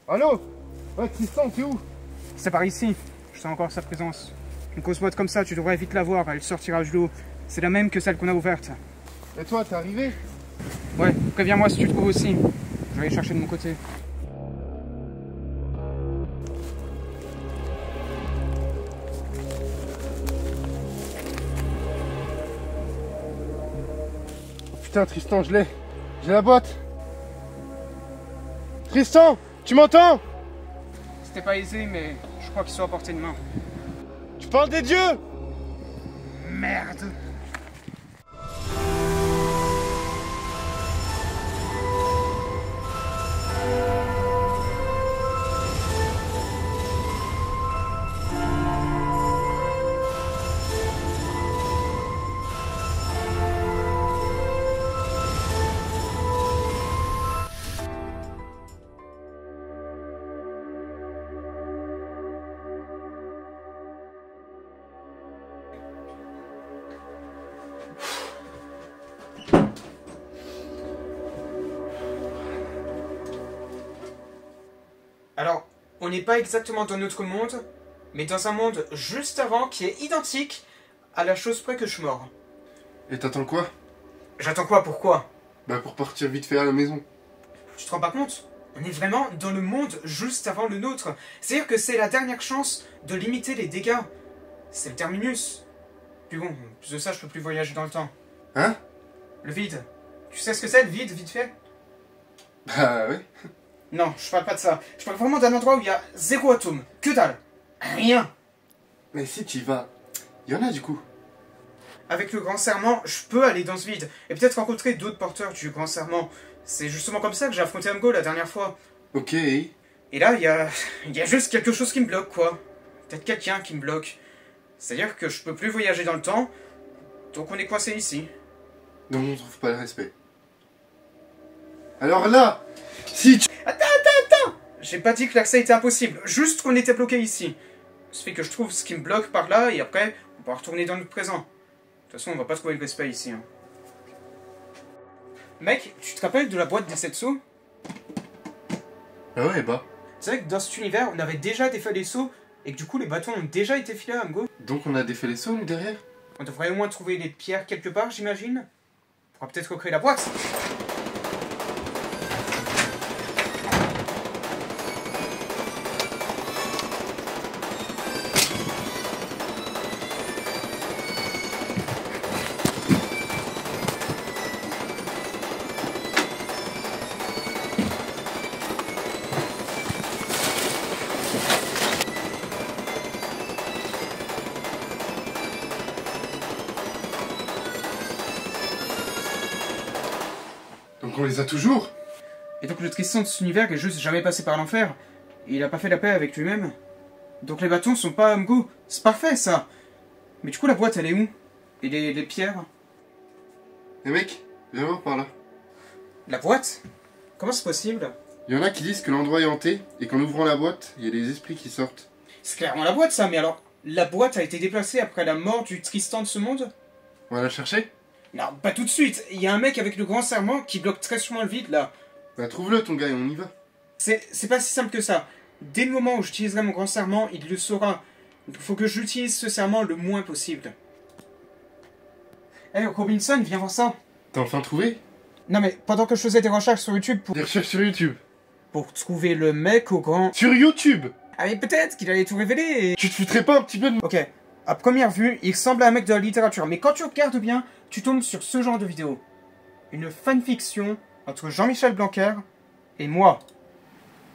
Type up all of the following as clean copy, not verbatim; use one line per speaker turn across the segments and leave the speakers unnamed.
Allô? Ouais, Tristan, t'es où?
C'est par ici. Je sens encore sa présence. Une grosse boîte comme ça, tu devrais vite la voir. Elle sortira du lot. C'est la même que celle qu'on a ouverte.
Et toi, t'es arrivé?
Ouais, préviens-moi si tu trouves aussi. Je vais aller chercher de mon côté.
Oh, putain, Tristan, je l'ai. J'ai la boîte. Tristan, tu m'entends?
C'était pas aisé, mais je crois qu'ils sont à portée de main.
Tu parles des dieux?
Merde! Alors, on n'est pas exactement dans notre monde, mais dans un monde juste avant qui est identique à la chose près que je suis mort.
Et t'attends quoi?
J'attends quoi? Pourquoi?
Bah pour partir vite fait à la maison.
Tu te rends pas compte? On est vraiment dans le monde juste avant le nôtre. C'est-à-dire que c'est la dernière chance de limiter les dégâts. C'est le terminus. Puis bon, en plus de ça, je peux plus voyager dans le temps.
Hein?
Le vide. Tu sais ce que c'est le vide, vite fait?
Bah oui.
Non, je parle pas de ça. Je parle vraiment d'un endroit où il y a zéro atome. Que dalle. Rien.
Mais si tu y vas, il y en a du coup.
Avec le grand serment, je peux aller dans ce vide. Et peut-être rencontrer d'autres porteurs du grand serment. C'est justement comme ça que j'ai affronté Amgo la dernière fois.
Ok.
Et là, il y a juste quelque chose qui me bloque, quoi. Peut-être quelqu'un qui me bloque. C'est-à-dire que je peux plus voyager dans le temps, donc on est coincé ici.
Donc on trouve pas le respect. Alors là, si tu...
Attends! J'ai pas dit que l'accès était impossible, juste qu'on était bloqué ici. Ça fait que je trouve ce qui me bloque par là, et après, on pourra retourner dans notre présent. De toute façon, on va pas trouver le respect ici. Hein. Mec, tu te rappelles de la boîte des 7 sceaux?
Ah ouais, bah.
Tu sais que dans cet univers, on avait déjà défait les sceaux, et que du coup, les bâtons ont déjà été filés à Amgo.
Donc on a défait les sauts, nous, derrière?
On devrait au moins trouver les pierres quelque part, j'imagine. On pourra peut-être recréer la boîte.
Donc on les a toujours?
Et donc le Tristan de cet univers est juste jamais passé par l'enfer. Et il a pas fait la paix avec lui-même. Donc les bâtons sont pas Amgo. C'est parfait ça. Mais du coup la boîte elle est où? Et les pierres?
Les mecs, viens voir par là.
La boîte? Comment c'est possible?
Il y en a qui disent que l'endroit est hanté et qu'en ouvrant la boîte, il y a des esprits qui sortent.
C'est clairement la boîte ça, mais alors la boîte a été déplacée après la mort du Tristan de ce monde?
On va la chercher?
Non, pas tout de suite. Il y a un mec avec le grand serment qui bloque très sûrement le vide là.
Bah trouve-le ton gars et on y va.
C'est pas si simple que ça. Dès le moment où j'utiliserai mon grand serment, il le saura. Il faut que j'utilise ce serment le moins possible. Hey, Robinson, viens voir ça.
T'as enfin trouvé?
Non mais pendant que je faisais des recherches sur YouTube
Des recherches sur YouTube.
pour trouver le mec au grand...
Sur YouTube!
Ah mais peut-être qu'il allait tout révéler et...
Tu te foutrais pas un petit peu de...
Ok, à première vue, il ressemble à un mec de la littérature, mais quand tu regardes bien, tu tombes sur ce genre de vidéo. Une fanfiction entre Jean-Michel Blanquer et moi.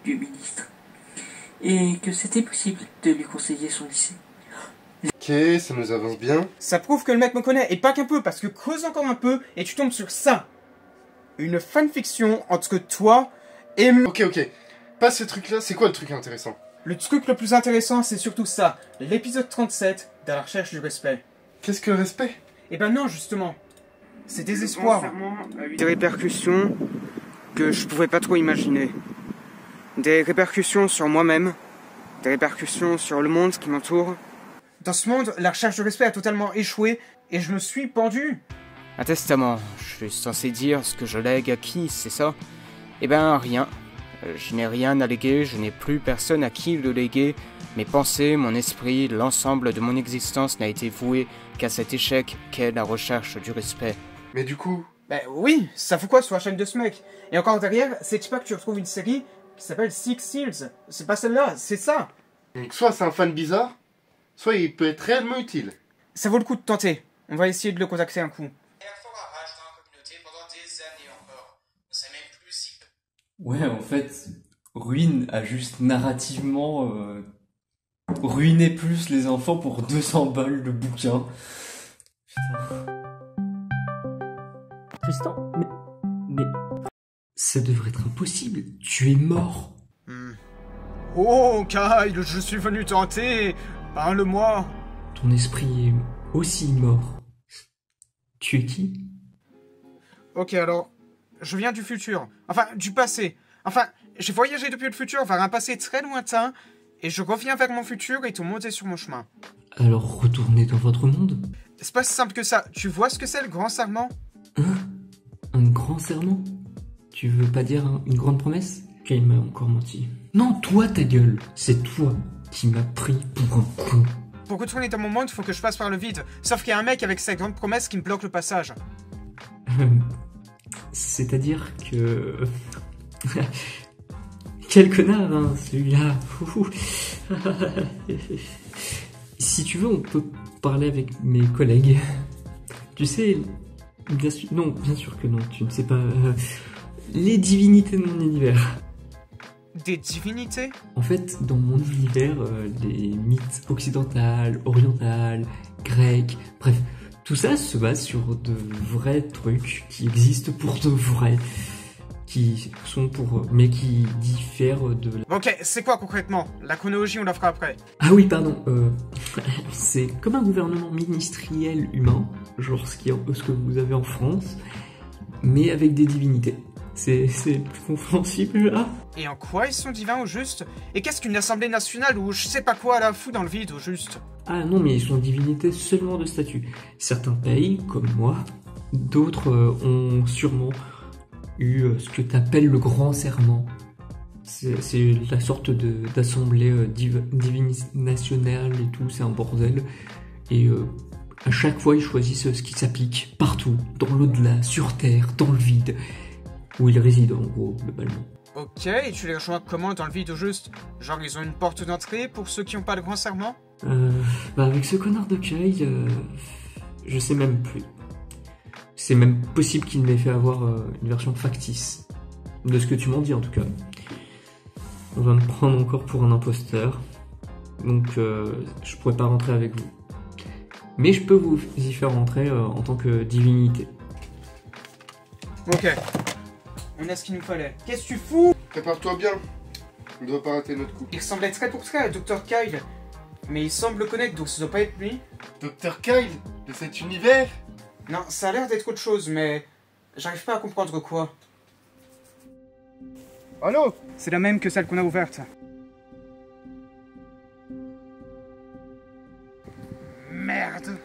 Du ministre. Et que c'était possible de lui conseiller son lycée.
Ok, ça nous avance bien.
Ça prouve que le mec me connaît, et pas qu'un peu, parce que creuse encore un peu, et tu tombes sur ça. Une fanfiction entre toi et...
Ok, pas ce truc-là, c'est quoi le truc intéressant?
Le truc le plus intéressant, c'est surtout ça. L'épisode 37 de la recherche du respect.
Qu'est-ce que le respect?
Eh ben non, justement. C'est désespoir. Des répercussions que je pouvais pas trop imaginer. Des répercussions sur moi-même. Des répercussions sur le monde qui m'entoure. Dans ce monde, la recherche du respect a totalement échoué et je me suis pendu. Un testament. Je suis censé dire ce que je lègue à qui, c'est ça? Eh ben rien. Je n'ai rien à léguer, je n'ai plus personne à qui le léguer. Mes pensées, mon esprit, l'ensemble de mon existence n'a été voué qu'à cet échec qu'est la recherche du respect.
Mais du coup...
Ben oui, ça fout quoi sur la chaîne de ce mec? Et encore derrière, c'est pas que tu retrouves une série qui s'appelle Six Seals. C'est pas celle-là, c'est ça.
Donc soit c'est un fan bizarre, soit il peut être réellement utile.
Ça vaut le coup de tenter. On va essayer de le contacter un coup.
Ouais, en fait, Ruine a juste narrativement ruiné plus les enfants pour 200 balles de bouquin. Putain. Tristan, mais... Ça devrait être impossible, tu es mort.
Oh, Kyle, je suis venu tenter. Parle-moi.
Ton esprit est aussi mort. Tu es qui?
Ok, alors, je viens du futur. Enfin, du passé. Enfin, j'ai voyagé depuis le futur vers un passé très lointain, et je reviens vers mon futur et tout monter sur mon chemin.
Alors retournez dans votre monde?
C'est pas si simple que ça. Tu vois ce que c'est le grand serment?
Hein? Un grand serment? Tu veux pas dire une grande promesse? Kyle m'a encore menti. Non, toi ta gueule! C'est toi qui m'as pris pour un con.
Pour retourner dans mon monde, faut que je passe par le vide. Sauf qu'il y a un mec avec sa grande promesse qui me bloque le passage.
C'est-à-dire que... Quel connard, hein, celui-là. Si tu veux, on peut parler avec mes collègues. Tu sais, bien sûr... Non, bien sûr que non, tu ne sais pas... les divinités de mon univers.
Des divinités?
En fait, dans mon univers, les mythes occidentales, orientales, grecs, bref, tout ça se base sur de vrais trucs qui existent pour de vrai, qui sont pour... mais qui diffèrent de...
Ok, c'est quoi concrètement? La chronologie, on la fera après.
Ah oui, pardon, c'est comme un gouvernement ministériel humain, genre ce que vous avez en France, mais avec des divinités. C'est plus compréhensible là.
Et en quoi ils sont divins au juste? Et qu'est-ce qu'une assemblée nationale ou je sais pas quoi la fout dans le vide au juste?
Ah non, mais ils sont divinités seulement de statut. Certains pays, comme moi, d'autres ont sûrement eu ce que t'appelles le grand serment. C'est la sorte d'assemblée nationale et tout, c'est un bordel. Et à chaque fois, ils choisissent ce qui s'applique partout, dans l'au-delà, sur Terre, dans le vide. Où ils résident, en gros, globalement.
Ok, et tu les rejoins comment dans le vide au juste? Genre ils ont une porte d'entrée pour ceux qui ont pas le grand serment?
Bah avec ce connard de Kyle, je sais même plus. C'est même possible qu'il m'ait fait avoir une version factice. De ce que tu m'en dis en tout cas. On va me prendre encore pour un imposteur. Donc je pourrais pas rentrer avec vous. Mais je peux vous y faire rentrer en tant que divinité.
Ok. On a ce qu'il nous fallait. Qu'est-ce que tu fous?
Prépare-toi bien. On doit pas rater notre coup.
Il ressemblait très pour très à Dr. Kyle. Mais il semble le connaître, donc ça doit pas être lui.
Dr. Kyle de cet univers?
Non, ça a l'air d'être autre chose, mais... j'arrive pas à comprendre quoi. Allô? C'est la même que celle qu'on a ouverte. Merde.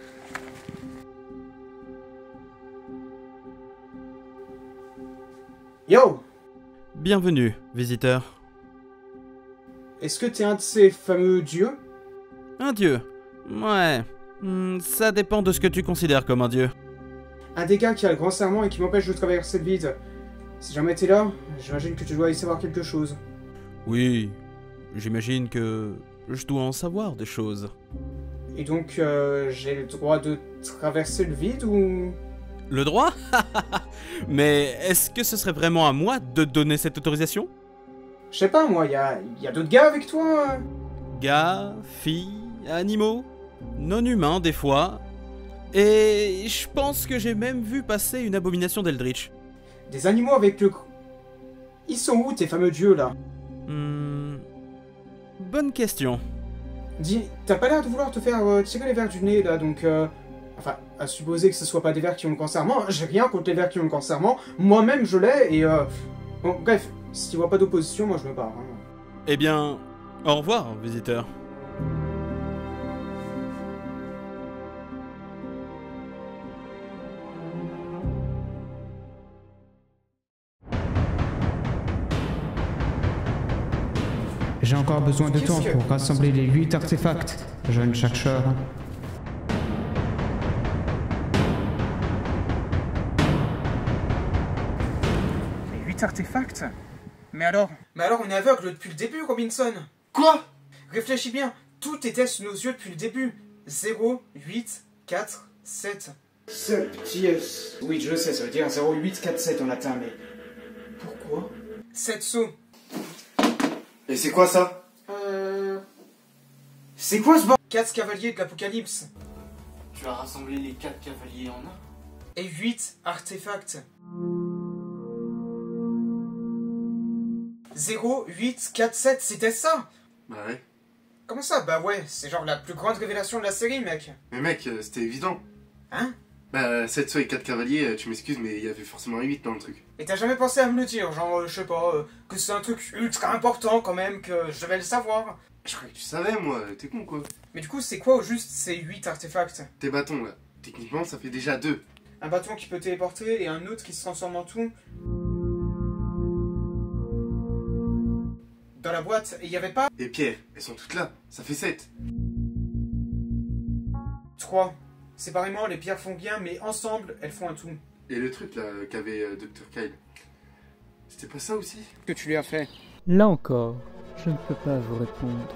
Yo!
Bienvenue, visiteur.
Est-ce que t'es un de ces fameux dieux?
Un dieu? Ouais. Ça dépend de ce que tu considères comme un dieu.
Un des gars qui a le grand serment et qui m'empêche de traverser le vide. Si jamais t'es là, j'imagine que tu dois y savoir quelque chose.
Oui, j'imagine que je dois en savoir des choses.
Et donc, j'ai le droit de traverser le vide ou...
Le droit? Mais est-ce que ce serait vraiment à moi de donner cette autorisation?
Je sais pas, moi, y a d'autres gars avec toi?
Gars, filles, animaux, non-humains des fois. Et je pense que j'ai même vu passer une abomination d'Eldritch.
Des animaux avec le... Ils sont où tes fameux dieux là?
Bonne question.
Dis, t'as pas l'air de vouloir te faire tirer les vers du nez là, donc enfin, à supposer que ce soit pas des vers qui ont le grand serment, j'ai rien contre les vers qui ont le grand serment, moi-même je l'ai et bon, bref, si tu vois pas d'opposition, moi je me barre. Hein.
Eh bien, au revoir, visiteur.
J'ai encore besoin de temps pour rassembler les 8 artefacts, jeune chercheur. Les 8 artefacts? Mais alors on est aveugle depuis le début, Robinson.
Quoi?
Réfléchis bien, tout était sous nos yeux depuis le début. 0, 8, 4, 7. Seul petit S. Oui, je le sais, ça veut dire 0, 8, 4, 7 en latin, mais... Pourquoi 7 sauts.
Et c'est quoi ça?
C'est quoi ce bord? 4 cavaliers de l'Apocalypse.
Tu as rassemblé les 4 cavaliers en un?
Et 8 artefacts. 0, 8, 4, 7, c'était ça?
Bah ouais.
Comment ça? Bah ouais, c'est genre la plus grande révélation de la série, mec.
Mais mec, c'était évident.
Hein?
Bah 7 sauts et 4 cavaliers, tu m'excuses, mais il y avait forcément 8 dans le truc.
Et t'as jamais pensé à me le dire, genre, je sais pas, que c'est un truc ultra important quand même, que je devais le savoir.
Je croyais que tu savais, moi, t'es con quoi.
Mais du coup, c'est quoi au juste ces 8 artefacts?
Tes bâtons là, techniquement ça fait déjà 2.
Un bâton qui peut téléporter et un autre qui se transforme en tout. Dans la boîte, il y avait pas...
Et pierres, elles sont toutes là, ça fait 7.
3. Séparément, les pierres font bien, mais ensemble, elles font un tout.
Et le truc là qu'avait Dr. Kyle, c'était pas ça aussi?
Que tu lui as fait?
Là encore, je ne peux pas vous répondre.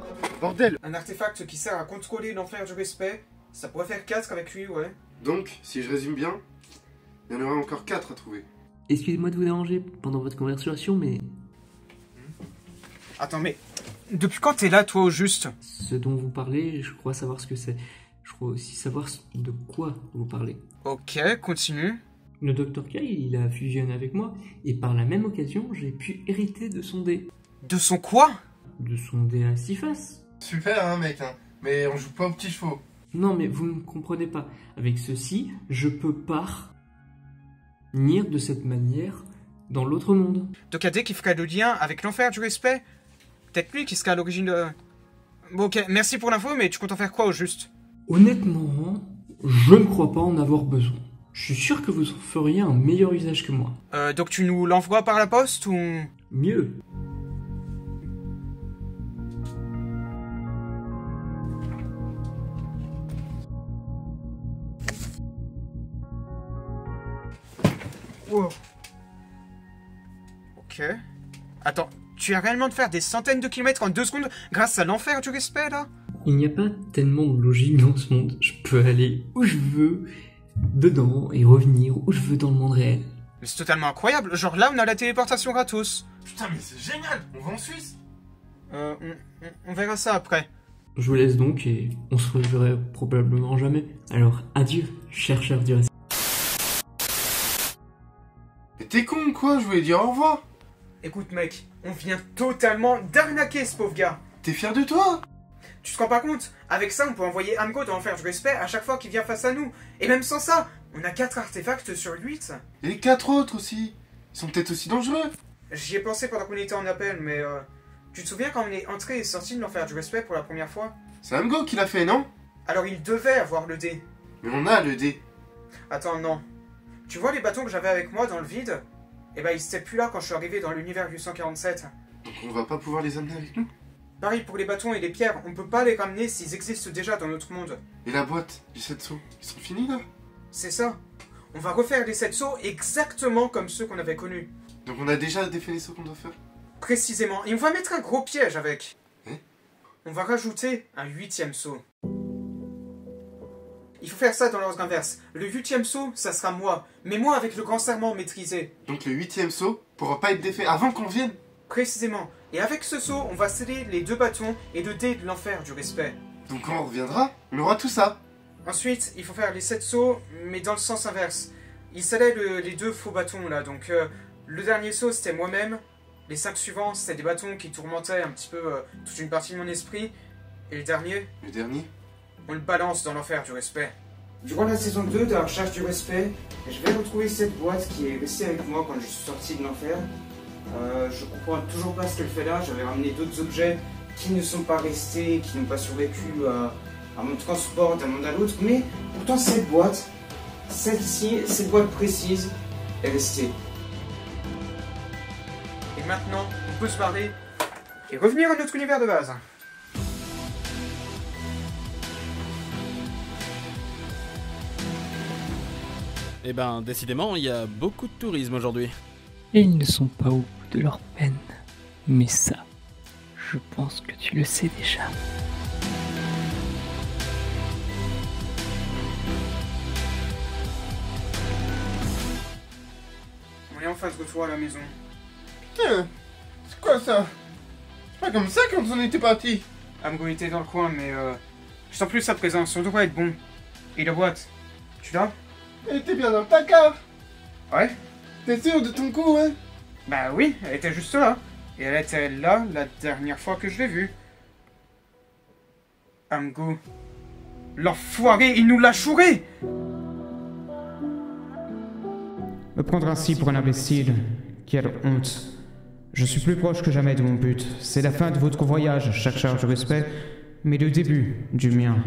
Bordel!
Un artefact qui sert à contrôler l'enfer du respect. Ça pourrait faire 4 avec lui, ouais.
Donc, si je résume bien, il y en aura encore 4 à trouver.
Excusez-moi de vous déranger pendant votre conversation, mais
Attends, mais... Depuis quand t'es là, toi, au juste?
ce dont vous parlez, je crois savoir ce que c'est. Je crois aussi savoir de quoi vous parlez.
Ok, continue.
Le Dr. Kyle, il a fusionné avec moi, et par la même occasion, j'ai pu hériter de son dé.
De son quoi?
De son dé à 6 faces.
Super hein mec, hein. Mais on joue pas aux petits chevaux.
Non, mais vous ne comprenez pas. Avec ceci, je peux parvenir de cette manière dans l'autre monde.
Donc AD qui ferait le lien avec l'enfer du respect? Peut-être lui qui serait à l'origine de... Bon ok, merci pour l'info, mais tu comptes en faire quoi au juste?
Honnêtement, je ne crois pas en avoir besoin. Je suis sûr que vous en feriez un meilleur usage que moi.
Donc tu nous l'envoies par la poste ou...
Mieux.
Wow. Ok. Attends, tu as réellement de faire des centaines de kilomètres en 2 secondes grâce à l'enfer du respect, là?
Il n'y a pas tellement de logique dans ce monde. Je peux aller où je veux, dedans, et revenir où je veux dans le monde réel.
Mais c'est totalement incroyable. Genre là, on a la téléportation gratos.
Putain mais c'est génial, on va en Suisse.
On verra ça après.
Je vous laisse donc, et on se reverra probablement jamais. Alors, adieu, chercheur du respect.
Mais t'es con ou quoi, je voulais dire au revoir.
Écoute mec, on vient totalement d'arnaquer ce pauvre gars.
T'es fier de toi?
Tu te rends pas compte? Avec ça, on peut envoyer Amgo dans l'enfer du respect à chaque fois qu'il vient face à nous. Et même sans ça, on a 4 artefacts sur 8.
Et les 4 autres aussi. Ils sont peut-être aussi dangereux.
J'y ai pensé pendant qu'on était en appel, mais tu te souviens quand on est entré et sorti de l'enfer du respect pour la première fois?
C'est Amgo qui l'a fait, non?
Alors il devait avoir le dé.
Mais on a le dé.
Attends, non. Tu vois les bâtons que j'avais avec moi dans le vide? Eh ben ils étaient plus là quand je suis arrivé dans l'univers du 147.
Donc on va pas pouvoir les amener avec nous.
Pareil pour les bâtons et les pierres, on peut pas les ramener s'ils existent déjà dans notre monde.
Et la boîte, les 7 sauts, ils sont finis là?
C'est ça. On va refaire les 7 sauts exactement comme ceux qu'on avait connus.
Donc on a déjà défait les sauts qu'on doit faire.
Précisément. Et on va mettre un gros piège avec.
Hein?
On va rajouter un 8e saut. Il faut faire ça dans l'ordre inverse. Le 8e saut, ça sera moi. Mais moi avec le grand serment maîtrisé.
Donc le 8e saut pourra pas être défait avant qu'on vienne.
Précisément. Et avec ce saut, on va sceller les 2 bâtons et le dé de l'enfer du respect.
Donc quand on reviendra, on aura tout ça.
Ensuite, il faut faire les 7 sauts, mais dans le sens inverse. Il scellait les 2 faux bâtons là, donc le dernier saut c'était moi-même. Les 5 suivants c'était des bâtons qui tourmentaient un petit peu toute une partie de mon esprit. Et le dernier, on le balance dans l'enfer du respect. Durant la saison 2 de la recherche du respect, je vais retrouver cette boîte qui est restée avec moi quand je suis sorti de l'enfer. Je comprends toujours pas ce qu'elle fait là, j'avais ramené d'autres objets qui ne sont pas restés, qui n'ont pas survécu à mon transport d'un monde à l'autre, mais pourtant cette boîte, celle-ci, cette boîte précise, est restée. Et maintenant, on peut se barrer et revenir à notre univers de base.
Eh ben, décidément, il y a beaucoup de tourisme aujourd'hui.
Et ils ne sont pas au bout de leur peine. Mais ça, je pense que tu le sais déjà.
On est en phase retour à la maison.
Putain, c'est quoi ça? C'est pas comme ça quand on était parti.
Amgo était dans le coin, mais je sens plus sa présence, on devrait être bon. Et la boîte, tu l'as?
Elle était bien dans le placard.
Ouais?
T'es sûr de ton coup, hein?
Bah oui, elle était juste là. Et elle était là la dernière fois que je l'ai vue. Amgo. L'enfoiré, il nous l'a chouré!
Me prendre ainsi pour un imbécile. Quelle honte. Je suis plus proche que jamais de mon but. C'est la fin de votre voyage, chaque charge de respect, mais le début du mien.